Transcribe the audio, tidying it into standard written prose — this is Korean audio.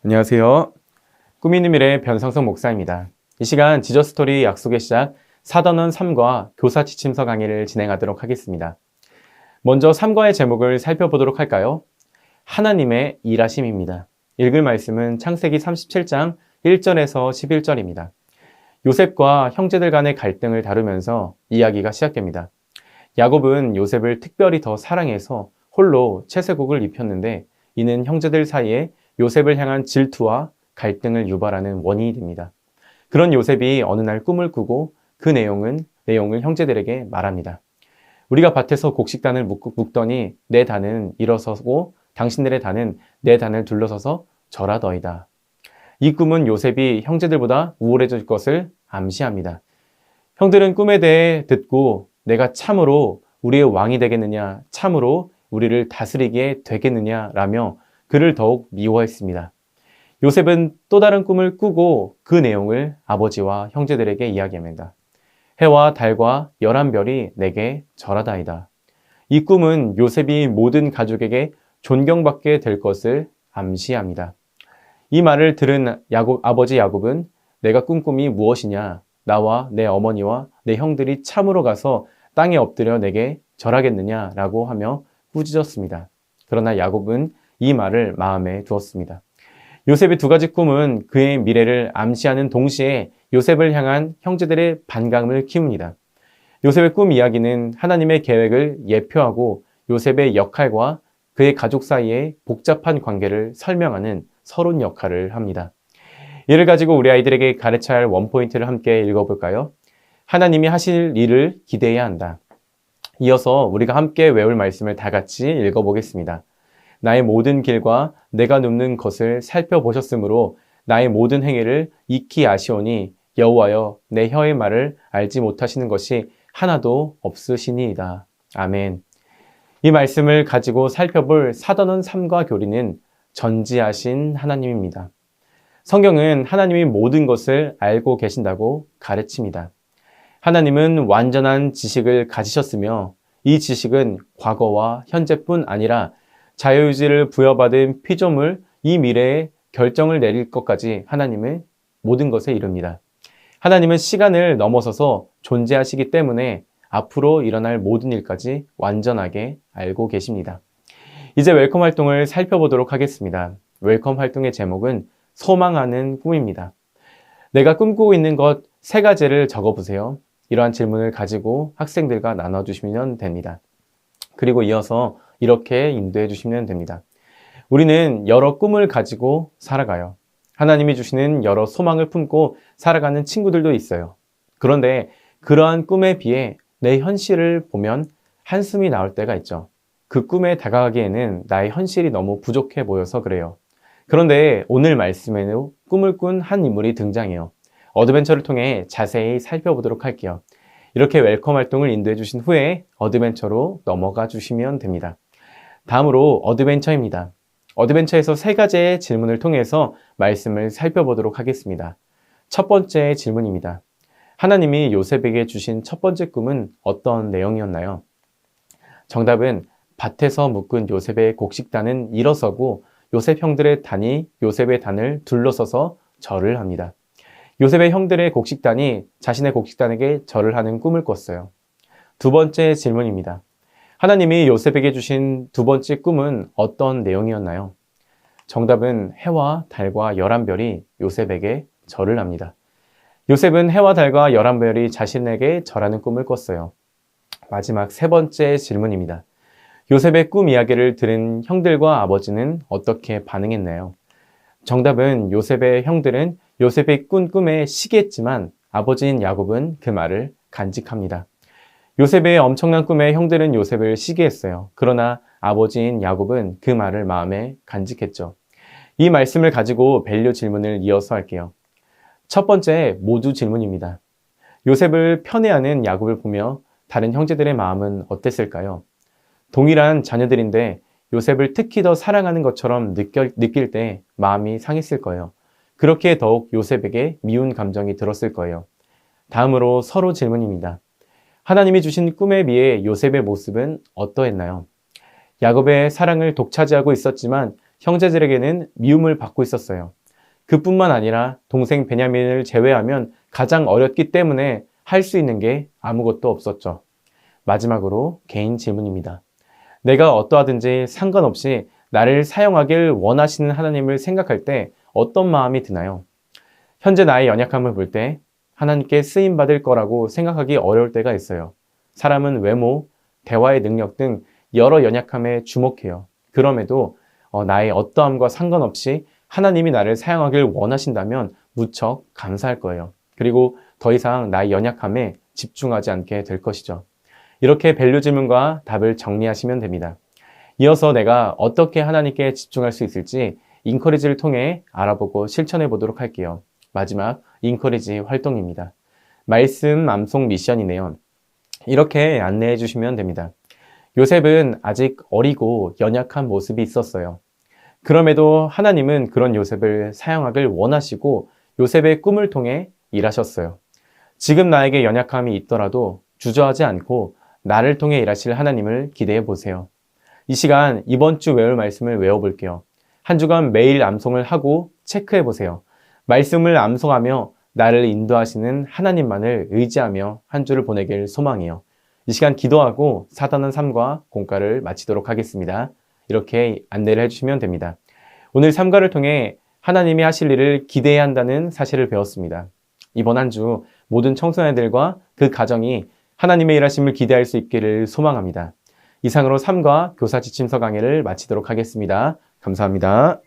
안녕하세요. 꿈이 있는 미래 변상석 목사입니다. 이 시간 지저스토리 약속의 시작 사단원 3과 교사 지침서 강의를 진행하도록 하겠습니다. 먼저 3과의 제목을 살펴보도록 할까요? 하나님의 일하심입니다. 읽을 말씀은 창세기 37장 1절에서 11절입니다. 요셉과 형제들 간의 갈등을 다루면서 이야기가 시작됩니다. 야곱은 요셉을 특별히 더 사랑해서 홀로 채색옷을 입혔는데 이는 형제들 사이에 요셉을 향한 질투와 갈등을 유발하는 원인이 됩니다. 그런 요셉이 어느 날 꿈을 꾸고 그 내용을 형제들에게 말합니다. 우리가 밭에서 곡식단을 묶더니 내 단은 일어서고 당신들의 단은 내 단을 둘러서서 절하더이다. 이 꿈은 요셉이 형제들보다 우월해질 것을 암시합니다. 형들은 꿈에 대해 듣고 내가 참으로 우리의 왕이 되겠느냐, 참으로 우리를 다스리게 되겠느냐라며 그를 더욱 미워했습니다. 요셉은 또 다른 꿈을 꾸고 그 내용을 아버지와 형제들에게 이야기합니다. 해와 달과 11별이 내게 절하다이다. 이 꿈은 요셉이 모든 가족에게 존경받게 될 것을 암시합니다. 이 말을 들은 아버지 야곱은 내가 꾼 꿈이 무엇이냐? 나와 내 어머니와 내 형들이 참으로 가서 땅에 엎드려 내게 절하겠느냐라고 하며 꾸짖었습니다. 그러나 야곱은 이 말을 마음에 두었습니다. 요셉의 두 가지 꿈은 그의 미래를 암시하는 동시에 요셉을 향한 형제들의 반감을 키웁니다. 요셉의 꿈 이야기는 하나님의 계획을 예표하고 요셉의 역할과 그의 가족 사이의 복잡한 관계를 설명하는 서론 역할을 합니다. 이를 가지고 우리 아이들에게 가르쳐야 할 원포인트를 함께 읽어볼까요? 하나님이 하실 일을 기대해야 한다. 이어서 우리가 함께 외울 말씀을 다 같이 읽어보겠습니다. 나의 모든 길과 내가 눕는 것을 살펴보셨으므로 나의 모든 행위를 익히 아시오니 여호와여 내 혀의 말을 알지 못하시는 것이 하나도 없으시니이다. 아멘. 이 말씀을 가지고 살펴볼 사도는 3과 교리는 전지하신 하나님입니다. 성경은 하나님이 모든 것을 알고 계신다고 가르칩니다. 하나님은 완전한 지식을 가지셨으며 이 지식은 과거와 현재뿐 아니라 자유의지를 부여받은 피조물 이 미래에 결정을 내릴 것까지 하나님은 모든 것에 이릅니다. 하나님은 시간을 넘어서서 존재하시기 때문에 앞으로 일어날 모든 일까지 완전하게 알고 계십니다. 이제 웰컴 활동을 살펴보도록 하겠습니다. 웰컴 활동의 제목은 소망하는 꿈입니다. 내가 꿈꾸고 있는 것 3가지를 적어보세요. 이러한 질문을 가지고 학생들과 나눠주시면 됩니다. 그리고 이어서 이렇게 인도해 주시면 됩니다. 우리는 여러 꿈을 가지고 살아가요. 하나님이 주시는 여러 소망을 품고 살아가는 친구들도 있어요. 그런데 그러한 꿈에 비해 내 현실을 보면 한숨이 나올 때가 있죠. 그 꿈에 다가가기에는 나의 현실이 너무 부족해 보여서 그래요. 그런데 오늘 말씀에는 꿈을 꾼 한 인물이 등장해요. 어드벤처를 통해 자세히 살펴보도록 할게요. 이렇게 웰컴 활동을 인도해 주신 후에 어드벤처로 넘어가 주시면 됩니다. 다음으로 어드벤처입니다. 어드벤처에서 3가지의 질문을 통해서 말씀을 살펴보도록 하겠습니다. 첫 번째 질문입니다. 하나님이 요셉에게 주신 첫 번째 꿈은 어떤 내용이었나요? 정답은 밭에서 묶은 요셉의 곡식단은 일어서고 요셉 형들의 단이 요셉의 단을 둘러서서 절을 합니다. 요셉의 형들의 곡식단이 자신의 곡식단에게 절을 하는 꿈을 꿨어요. 두 번째 질문입니다. 하나님이 요셉에게 주신 두 번째 꿈은 어떤 내용이었나요? 정답은 해와 달과 11별이 요셉에게 절을 합니다. 요셉은 해와 달과 11별이 자신에게 절하는 꿈을 꿨어요. 마지막 3번째 질문입니다. 요셉의 꿈 이야기를 들은 형들과 아버지는 어떻게 반응했나요? 정답은 요셉의 형들은 요셉의 꾼 꿈에 시기했지만 아버지인 야곱은 그 말을 간직합니다. 요셉의 엄청난 꿈에 형들은 요셉을 시기했어요. 그러나 아버지인 야곱은 그 말을 마음에 간직했죠. 이 말씀을 가지고 밸류 질문을 이어서 할게요. 첫 번째 모두 질문입니다. 요셉을 편애하는 야곱을 보며 다른 형제들의 마음은 어땠을까요? 동일한 자녀들인데 요셉을 특히 더 사랑하는 것처럼 느낄 때 마음이 상했을 거예요. 그렇게 더욱 요셉에게 미운 감정이 들었을 거예요. 다음으로 서로 질문입니다. 하나님이 주신 꿈에 비해 요셉의 모습은 어떠했나요? 야곱의 사랑을 독차지하고 있었지만 형제들에게는 미움을 받고 있었어요. 그뿐만 아니라 동생 베냐민을 제외하면 가장 어렸기 때문에 할 수 있는 게 아무것도 없었죠. 마지막으로 개인 질문입니다. 내가 어떠하든지 상관없이 나를 사용하길 원하시는 하나님을 생각할 때 어떤 마음이 드나요? 현재 나의 연약함을 볼 때 하나님께 쓰임받을 거라고 생각하기 어려울 때가 있어요. 사람은 외모, 대화의 능력 등 여러 연약함에 주목해요. 그럼에도 나의 어떠함과 상관없이 하나님이 나를 사용하길 원하신다면 무척 감사할 거예요. 그리고 더 이상 나의 연약함에 집중하지 않게 될 것이죠. 이렇게 밸류 질문과 답을 정리하시면 됩니다. 이어서 내가 어떻게 하나님께 집중할 수 있을지 인커리지를 통해 알아보고 실천해 보도록 할게요. 마지막 인커리지 활동입니다. 말씀 암송 미션이네요. 이렇게 안내해 주시면 됩니다. 요셉은 아직 어리고 연약한 모습이 있었어요. 그럼에도 하나님은 그런 요셉을 사용하길 원하시고 요셉의 꿈을 통해 일하셨어요. 지금 나에게 연약함이 있더라도 주저하지 않고 나를 통해 일하실 하나님을 기대해 보세요. 이 시간 이번 주 외울 말씀을 외워볼게요. 한 주간 매일 암송을 하고 체크해 보세요. 말씀을 암송하며 나를 인도하시는 하나님만을 의지하며 한 주를 보내길 소망해요. 이 시간 기도하고 사단은 삶과 공과를 마치도록 하겠습니다. 이렇게 안내를 해주시면 됩니다. 오늘 삶과를 통해 하나님이 하실 일을 기대해야 한다는 사실을 배웠습니다. 이번 한 주 모든 청소년들과 그 가정이 하나님의 일하심을 기대할 수 있기를 소망합니다. 이상으로 삶과 교사 지침서 강의를 마치도록 하겠습니다. 감사합니다.